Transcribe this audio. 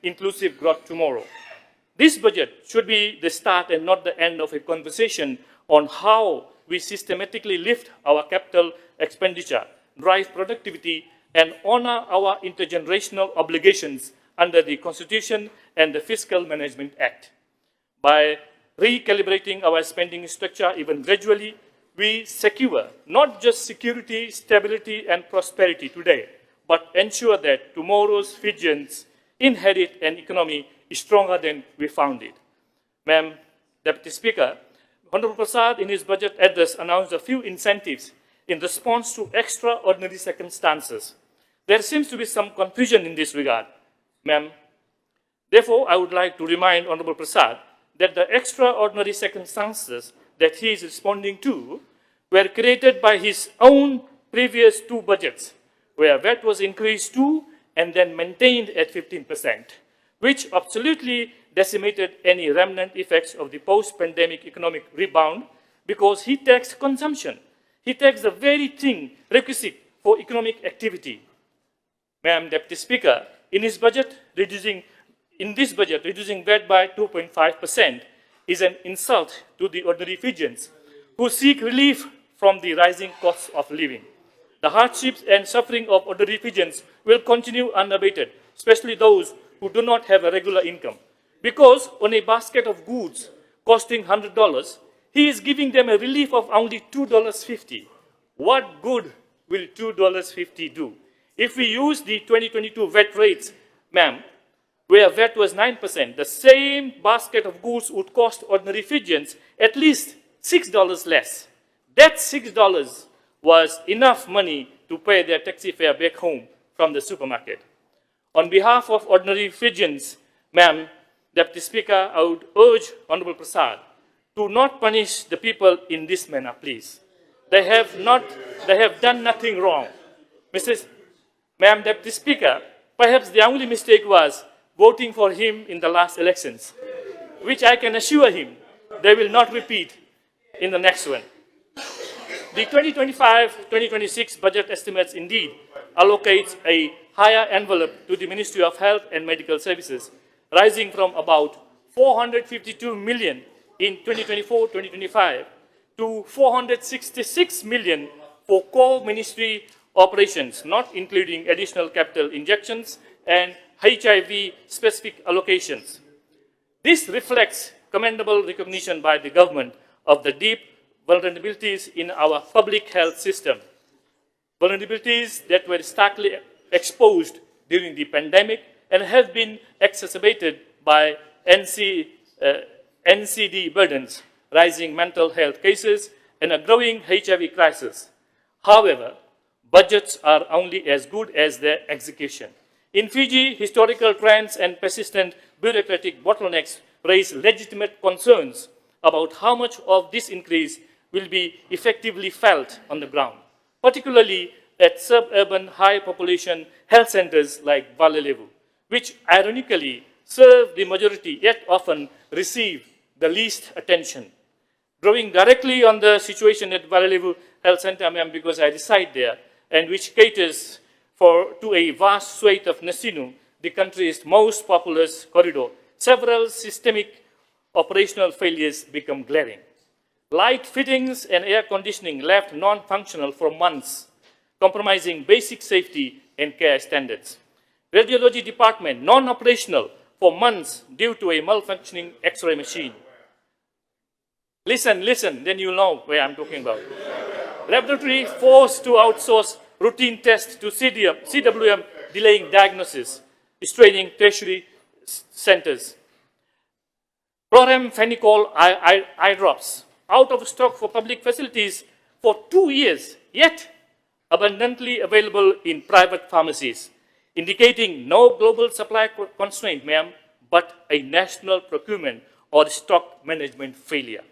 inclusive growth tomorrow. This budget should be the start and not the end of a conversation on how we systematically lift our capital expenditure, drive productivity, and honor our intergenerational obligations under the Constitution and the Fiscal Management Act. By recalibrating our spending structure even gradually, we secure not just security, stability, and prosperity today, but ensure that tomorrow's Fijians inherit an economy stronger than we found it. Ma'am, Deputy Speaker, Honorable Prasad in his budget address announced a few incentives in response to extraordinary circumstances. There seems to be some confusion in this regard, ma'am. Therefore, I would like to remind Honorable Prasad that the extraordinary circumstances that he is responding to were created by his own previous two budgets, where VAT was increased to and then maintained at 15%, which absolutely decimated any remnant effects of the post-pandemic economic rebound because he taxed consumption. He taxed the very thing requisite for economic activity. Madam Deputy Speaker, in this budget, reducing VAT by 2.5% is an insult to the ordinary Fijians who seek relief from the rising costs of living. The hardships and suffering of ordinary Fijians will continue unabated, especially those who do not have a regular income. Because on a basket of goods costing $100, he is giving them a relief of only $2.50. What good will $2.50 do? If we use the 2022 VAT rates, ma'am, where VAT was 9%, the same basket of goods would cost ordinary Fijians at least $6 less. That $6 was enough money to pay their taxi fare back home from the supermarket. On behalf of ordinary Fijians, ma'am, Deputy Speaker, I would urge Honorable Prasad to not punish the people in this manner, please. They have done nothing wrong. Ma'am, Deputy Speaker, perhaps the only mistake was voting for him in the last elections, which I can assure him they will not repeat in the next one. The 2025-2026 budget estimates indeed allocates a higher envelope to the Ministry of Health and Medical Services, rising from about $452 million in 2024-2025 to $466 million for core ministry operations, not including additional capital injections and HIV-specific allocations. This reflects commendable recognition by the government of the deep vulnerabilities in our public health system, vulnerabilities that were starkly exposed during the pandemic and have been exacerbated by NCD burdens, rising mental health cases, and a growing HIV crisis. However, budgets are only as good as their execution. In Fiji, historical trends and persistent bureaucratic bottlenecks raise legitimate concerns about how much of this increase will be effectively felt on the ground, particularly at suburban high-population health centers like Valelevu, which ironically serve the majority yet often receive the least attention. Drawing directly on the situation at Valelevu Health Center, ma'am, because I reside there, and which caters to a vast swathe of Nasinu, the country's most populous corridor, several systemic operational failures become glaring. Light fittings and air conditioning left non-functional for months, compromising basic safety and care standards. Radiology department non-operational for months due to a malfunctioning X-ray machine. Listen, then you'll know where I'm talking about. Laboratory forced to outsource routine tests to CWM, delaying diagnosis, straining tertiary centers. Chloramphenicol eye drops, out of stock for public facilities for 2 years, yet abundantly available in private pharmacies, indicating no global supply constraint, ma'am, but a national procurement or stock management failure.